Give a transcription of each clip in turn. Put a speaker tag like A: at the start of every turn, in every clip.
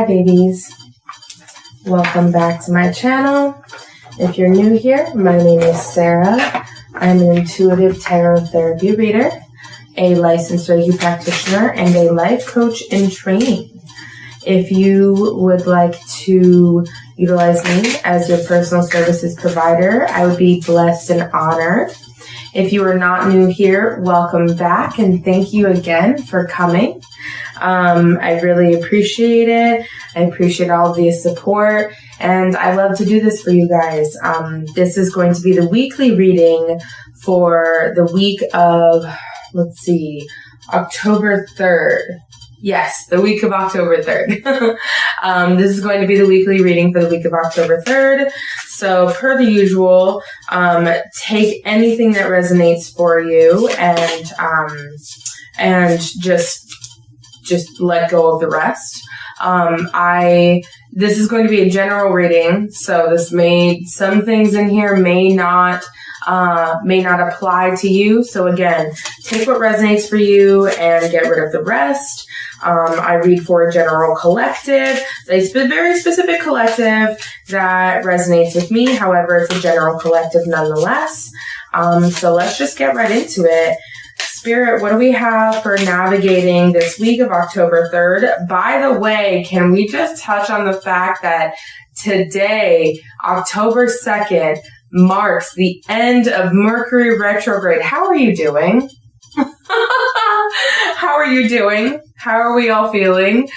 A: Hi babies, welcome back to my channel. If you're new here, my name is Sarah. I'm an intuitive tarot therapy reader, a licensed Reiki practitioner, and a life coach in training. If you would like to utilize me as your personal services provider, I would be blessed and honored. If you are not new here, welcome back and thank you again for coming. I really appreciate it. I appreciate all of the support and I love to do this for you guys. This is going to be the weekly reading for the week of, October 3rd. Yes, the week of October 3rd. This is going to be the weekly reading for the week of October 3rd. So per the usual, take anything that resonates for you and just let go of the rest. This is going to be a general reading, so some things in here may not apply to you. So again, take what resonates for you and get rid of the rest. I read for a general collective, a very specific collective that resonates with me. However, it's a general collective nonetheless. So let's just get right into it. Spirit, what do we have for navigating this week of October 3rd? By the way, can we just touch on the fact that today, October 2nd, marks the end of Mercury Retrograde. How are you doing? How are you doing? How are we all feeling?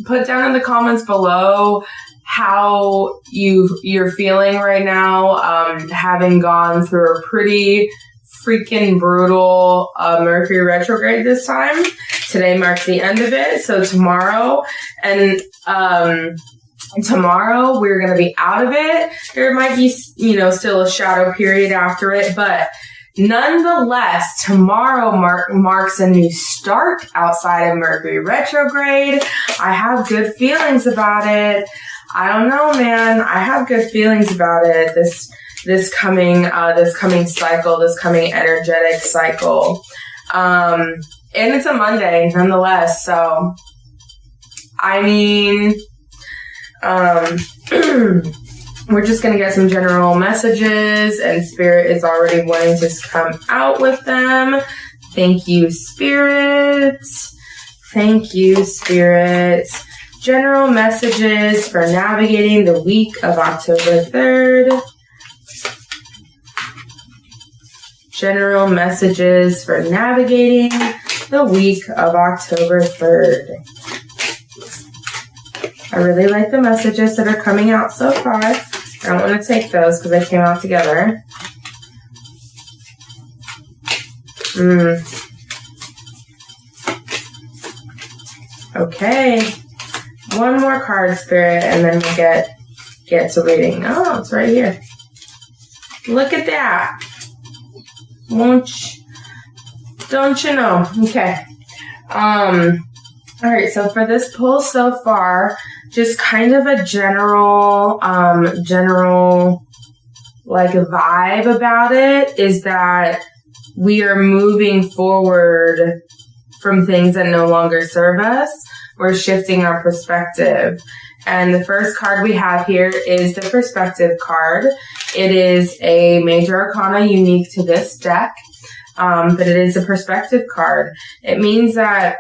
A: Put down in the comments below how you're feeling right now, having gone through a pretty freaking brutal Mercury retrograde this time. Today marks the end of it. So tomorrow we're going to be out of it. There might be, still a shadow period after it, but nonetheless, tomorrow marks a new start outside of Mercury retrograde. I have good feelings about it. I don't know, man. I have good feelings about it. This coming cycle, this coming energetic cycle. And it's a Monday nonetheless. So, I mean, we're just going to get some general messages and Spirit is already wanting to come out with them. Thank you, spirits. Thank you, spirits. General messages for navigating the week of October 3rd. General messages for navigating the week of October 3rd. I really like the messages that are coming out so far. I don't want to take those because they came out together. Okay. One more card, Spirit, and then we'll get to reading. Oh, it's right here. Look at that. Don't you know? Okay. All right. So for this pull so far, just kind of a general like vibe about it is that we are moving forward from things that no longer serve us. We're shifting our perspective. And the first card we have here is the perspective card. It is a major arcana unique to this deck, but it is a perspective card. It means that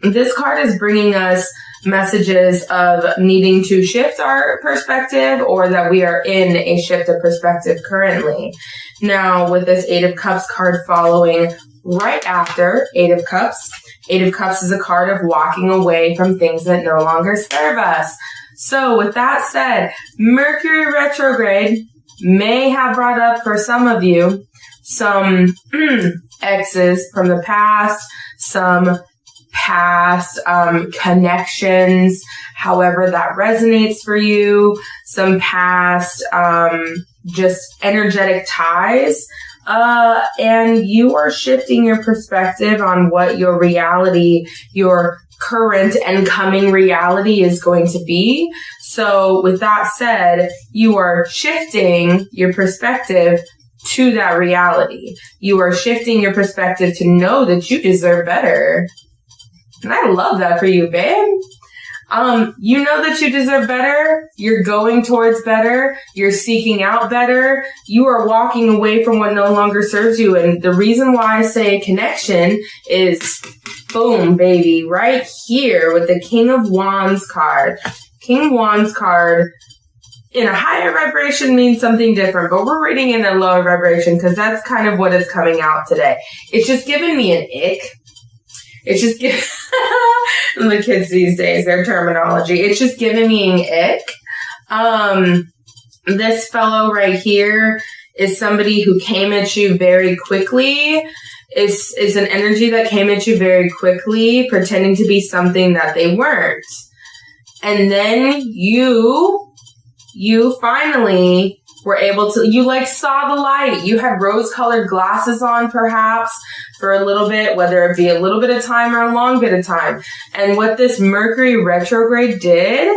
A: this card is bringing us messages of needing to shift our perspective or that we are in a shift of perspective currently. Now, with this Eight of Cups card following right after Eight of Cups, Eight of Cups is a card of walking away from things that no longer serve us. So with that said, Mercury retrograde may have brought up for some of you some exes from the past, some past connections, however that resonates for you, some past just energetic ties. And you are shifting your perspective on what your reality, your current and coming reality is going to be. So with that said, you are shifting your perspective to that reality. You are shifting your perspective to know that you deserve better. And I love that for you, babe. You know that you deserve better. You're going towards better. You're seeking out better. You are walking away from what no longer serves you. And the reason why I say connection is, boom, baby, right here with the King of Wands card. King of Wands card in a higher vibration means something different, but we're reading in a lower vibration because that's kind of what is coming out today. It's just giving me an ick. It's just giving the kids these days, their terminology. It's just giving me an ick. This fellow right here is somebody who came at you very quickly. Is an energy that came at you very quickly, pretending to be something that they weren't. And then you finally were able to, you like saw the light. You had rose-colored glasses on perhaps for a little bit, whether it be a little bit of time or a long bit of time. And what this Mercury retrograde did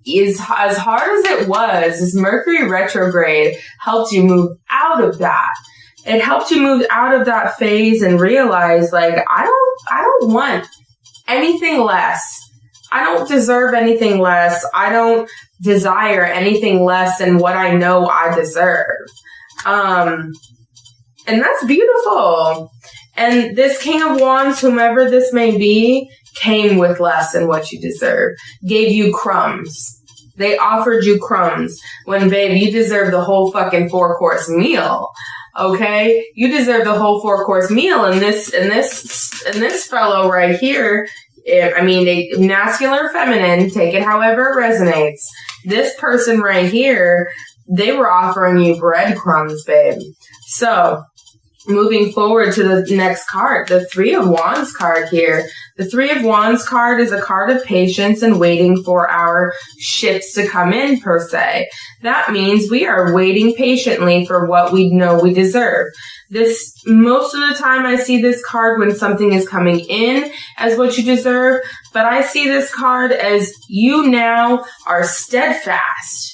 A: is, as hard as it was, this Mercury retrograde helped you move out of that. It helped you move out of that phase and realize, like, I don't want anything less. I don't deserve anything less. I don't desire anything less than what I know I deserve. And that's beautiful. And this King of Wands, whomever this may be, came with less than what you deserve. Gave you crumbs. They offered you crumbs. When, babe, you deserve the whole fucking 4-course meal. Okay? You deserve the whole 4-course meal. And this fellow right here, masculine or feminine, take it however it resonates. This person right here, they were offering you breadcrumbs, babe. So, moving forward to the next card, the Three of Wands card here. The Three of Wands card is a card of patience and waiting for our shits to come in, per se. That means we are waiting patiently for what we know we deserve. Most of the time I see this card when something is coming in as what you deserve, but I see this card as you now are steadfast.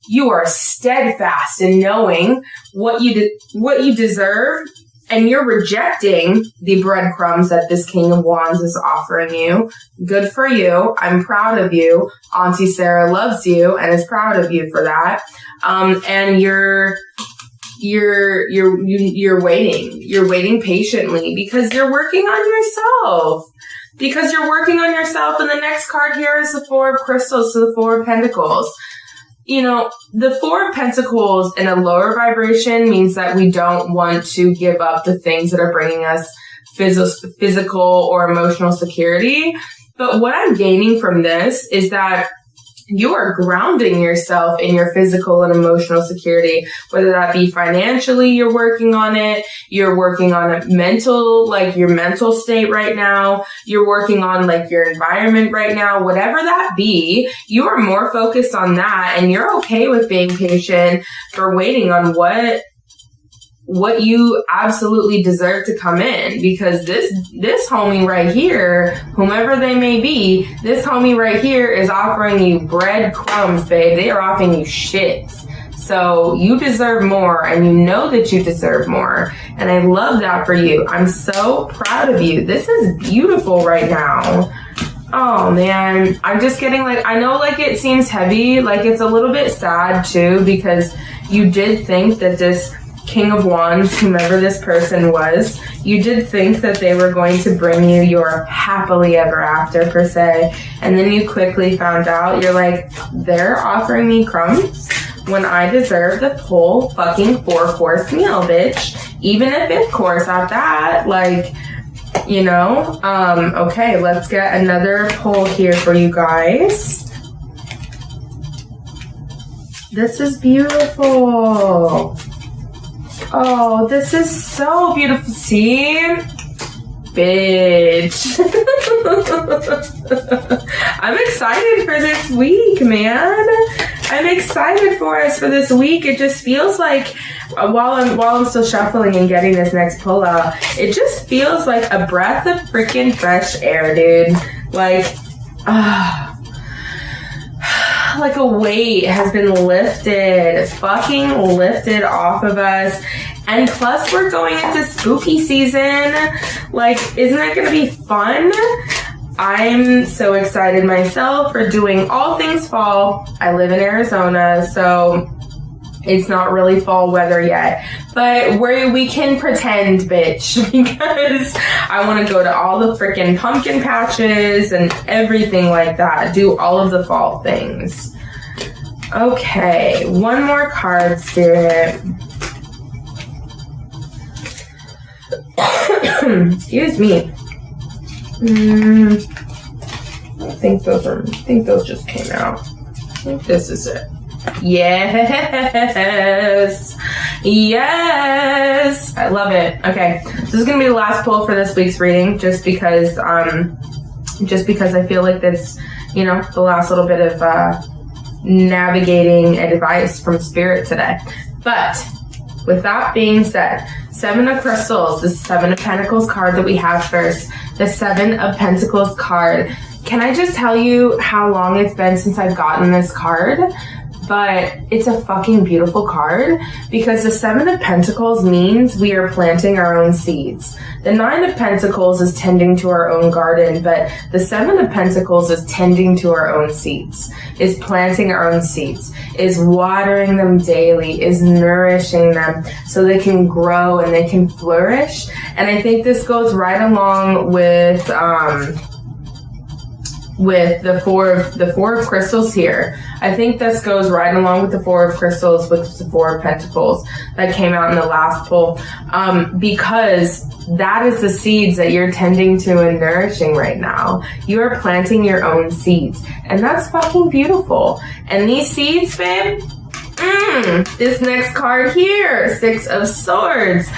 A: You are steadfast in knowing what you deserve, and you're rejecting the breadcrumbs that this King of Wands is offering you. Good for you. I'm proud of you. Auntie Sarah loves you and is proud of you for that. And you're waiting. You're waiting patiently because you're working on yourself. Because you're working on yourself. And the next card here is the Four of Crystals, so the Four of Pentacles. You know, the Four of Pentacles in a lower vibration means that we don't want to give up the things that are bringing us physical or emotional security. But what I'm gaining from this is that you are grounding yourself in your physical and emotional security, whether that be financially, you're working on it, you're working on a mental, like your mental state right now, you're working on like your environment right now, whatever that be, you are more focused on that and you're okay with being patient for waiting on what you absolutely deserve to come in, because this homie right here, whomever they may be, this homie right here is offering you breadcrumbs, babe. They are offering you shit. So you deserve more, and you know that you deserve more. And I love that for you. I'm so proud of you. This is beautiful right now. Oh man, I'm just getting like, I know like it seems heavy, like it's a little bit sad too, because you did think that this King of Wands, whomever this person was, you did think that they were going to bring you your happily ever after, per se. And then you quickly found out, you're like, they're offering me crumbs when I deserve the whole fucking 4-course meal, bitch. Even a 5th course at that. Like, you know? Okay, let's get another pull here for you guys. This is beautiful. Oh, this is so beautiful. See? Bitch. I'm excited for this week, man. I'm excited for us for this week. It just feels like, while I'm still shuffling and getting this next pull out, it just feels like a breath of freaking fresh air, dude. Like, like a weight has been lifted, fucking lifted off of us. And plus we're going into spooky season. Like, isn't that gonna be fun? I'm so excited myself for doing all things fall. I live in Arizona, so it's not really fall weather yet, but we can pretend, bitch, because I want to go to all the freaking pumpkin patches and everything like that. Do all of the fall things. Okay, one more card, Spirit. Excuse me. I think those just came out. I think this is it. Yes. I love it. Okay, this is gonna be the last pull for this week's reading, just because I feel like that's, the last little bit of navigating advice from Spirit today. But with that being said, 7 of Crystals, the 7 of Pentacles card that we have first, the 7 of Pentacles card. Can I just tell you how long it's been since I've gotten this card? But it's a fucking beautiful card, because the 7 of Pentacles means we are planting our own seeds. The 9 of Pentacles is tending to our own garden, but the 7 of Pentacles is tending to our own seeds, is planting our own seeds, is watering them daily, is nourishing them so they can grow and they can flourish. And I think this goes right along with the four of crystals here. I think this goes right along with the 4 of crystals with the 4 of pentacles that came out in the last pull, because that is the seeds that you're tending to and nourishing right now. You are planting your own seeds, and that's fucking beautiful. And these seeds, babe, this next card here, 6 of Swords.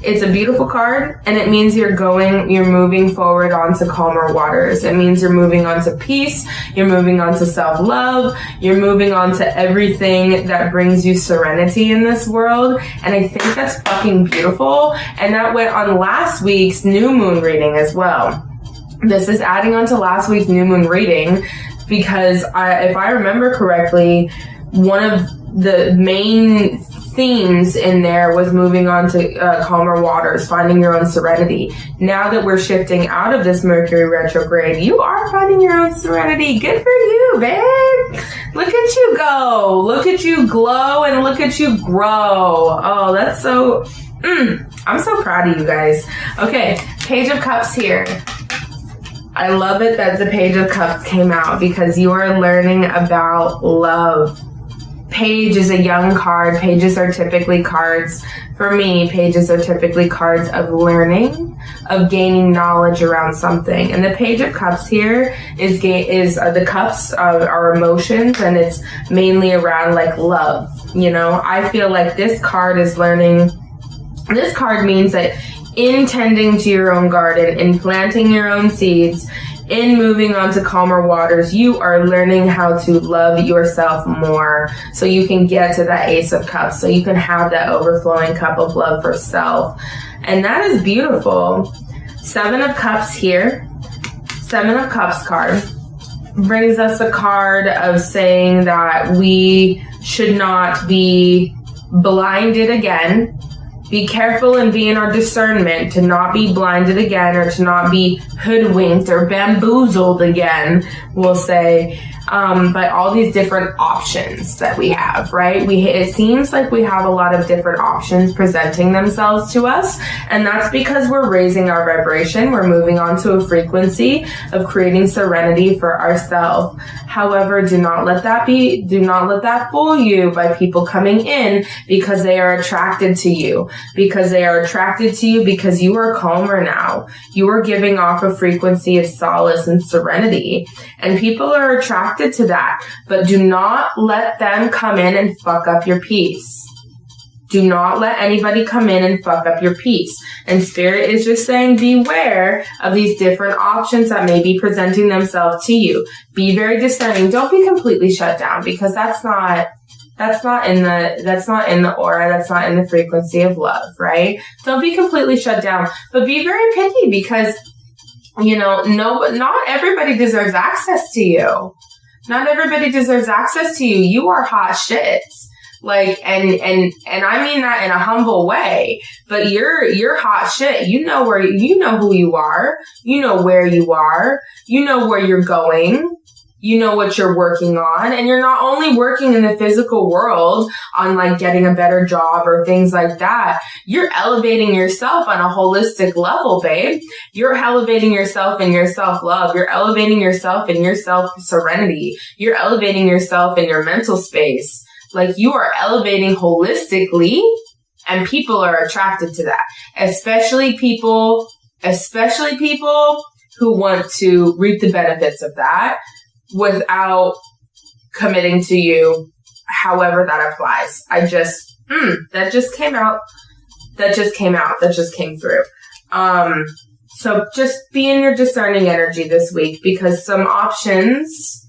A: It's a beautiful card, and it means you're moving forward onto calmer waters. It means you're moving on to peace, you're moving on to self-love, you're moving on to everything that brings you serenity in this world. And I think that's fucking beautiful. And that went on last week's new moon reading as well. This is adding on to last week's new moon reading, because if I remember correctly, one of the main themes in there was moving on to calmer waters, finding your own serenity. Now that we're shifting out of this Mercury retrograde, you are finding your own serenity. Good for you, babe. Look at you go. Look at you glow, and look at you grow. Oh, that's so... I'm so proud of you guys. Okay, Page of Cups here. I love it that the Page of Cups came out, because you are learning about love. Page is a young card. Pages are typically cards, for me, pages are typically cards of learning, of gaining knowledge around something. And the Page of Cups here is the cups of our emotions, and it's mainly around like love. I feel like this card is learning. This card means that in tending to your own garden, in planting your own seeds, in moving on to calmer waters, you are learning how to love yourself more, so you can get to that Ace of Cups, so you can have that overflowing cup of love for self. And that is beautiful. 7 of Cups here. 7 of Cups card brings us a card of saying that we should not be blinded again. Be careful and be in our discernment to not be blinded again, or to not be hoodwinked or bamboozled again, we'll say, by all these different options that we have, right? It seems like we have a lot of different options presenting themselves to us, and that's because we're raising our vibration. We're moving on to a frequency of creating serenity for ourselves. However, do not let that fool you by people coming in because they are attracted to you. Because you are calmer now. You are giving off a frequency of solace and serenity. And people are attracted to that. But do not let them come in and fuck up your peace. Do not let anybody come in and fuck up your peace. And Spirit is just saying, beware of these different options that may be presenting themselves to you. Be very discerning. Don't be completely shut down, because that's not in the aura, that's not in the frequency of love, right? Don't be completely shut down, but be very picky, because, not everybody deserves access to you. Not everybody deserves access to you. You are hot shit. Like, and I mean that in a humble way, but you're hot shit. You know who you are. You know where you are. You know where you're going. You know what you're working on. And you're not only working in the physical world on like getting a better job or things like that. You're elevating yourself on a holistic level, babe. You're elevating yourself in your self-love. You're elevating yourself in your self-serenity. You're elevating yourself in your mental space. Like, you are elevating holistically, and people are attracted to that. Especially people who want to reap the benefits of that without committing to you, however that applies. That just came out. That just came through. So just be in your discerning energy this week, because some options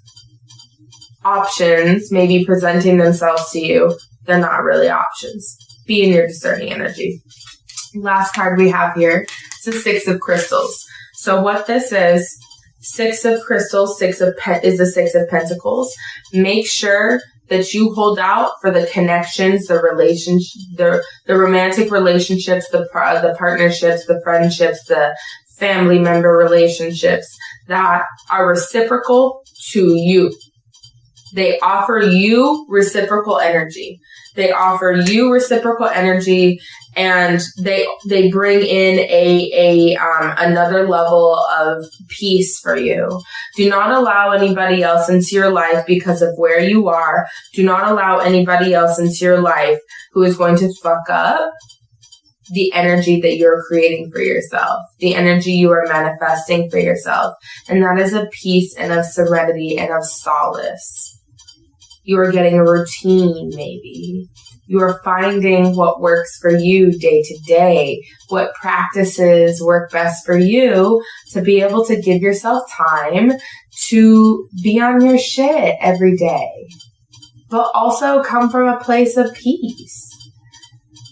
A: may be presenting themselves to you. They're not really options. Be in your discerning energy. Last card we have here is the Six of Crystals. So what this is, Six of Crystals, is the Six of Pentacles. Make sure that you hold out for the connections, the relationship, the romantic relationships, the partnerships, the friendships, the family member relationships that are reciprocal to you. They offer you reciprocal energy. And they bring in another level of peace for you. Do not allow anybody else into your life because of where you are. Do not allow anybody else into your life who is going to fuck up the energy that you're creating for yourself, the energy you are manifesting for yourself. And that is of peace and of serenity and of solace. You are getting a routine, maybe. You are finding what works for you day to day, what practices work best for you to be able to give yourself time to be on your shit every day, but also come from a place of peace,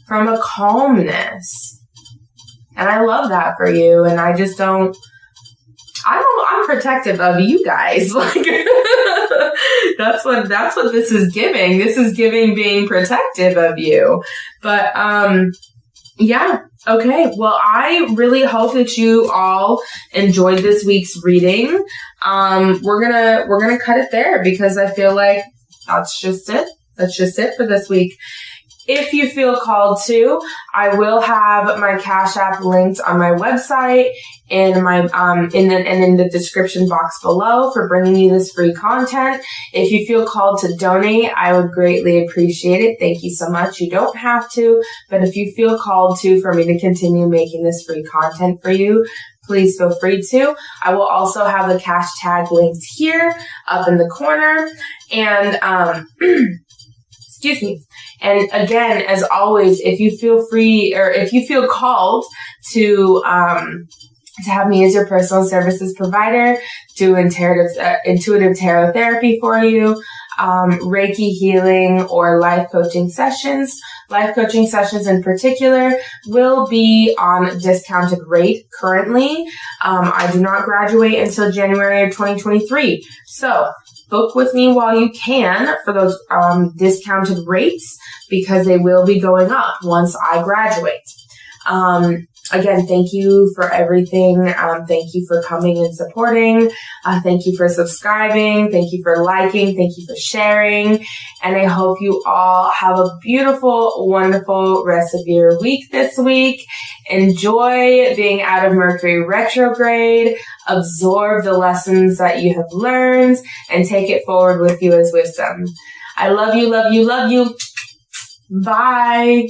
A: from a calmness. And I love that for you. And I'm protective of you guys. Like, that's what this is giving. This is giving being protective of you. But, yeah. Okay. Well, I really hope that you all enjoyed this week's reading. We're gonna cut it there because I feel like that's just it. That's just it for this week. If you feel called to, I will have my Cash App linked on my website in the description box below for bringing you this free content. If you feel called to donate, I would greatly appreciate it. Thank you so much. You don't have to, but if you feel called to for me to continue making this free content for you, please feel free to. I will also have the cash tag linked here up in the corner. And excuse me. And again, as always, if you feel free or if you feel called to have me as your personal services provider, do intuitive tarot therapy for you, Reiki healing, or life coaching sessions. Life coaching sessions in particular will be on discounted rate currently. I do not graduate until January of 2023. So book with me while you can for those discounted rates, because they will be going up once I graduate. Again, thank you for everything. Thank you for coming and supporting. Thank you for subscribing. Thank you for liking. Thank you for sharing. And I hope you all have a beautiful, wonderful rest of your week this week. Enjoy being out of Mercury Retrograde. Absorb the lessons that you have learned and take it forward with you as wisdom. I love you, love you, love you. Bye.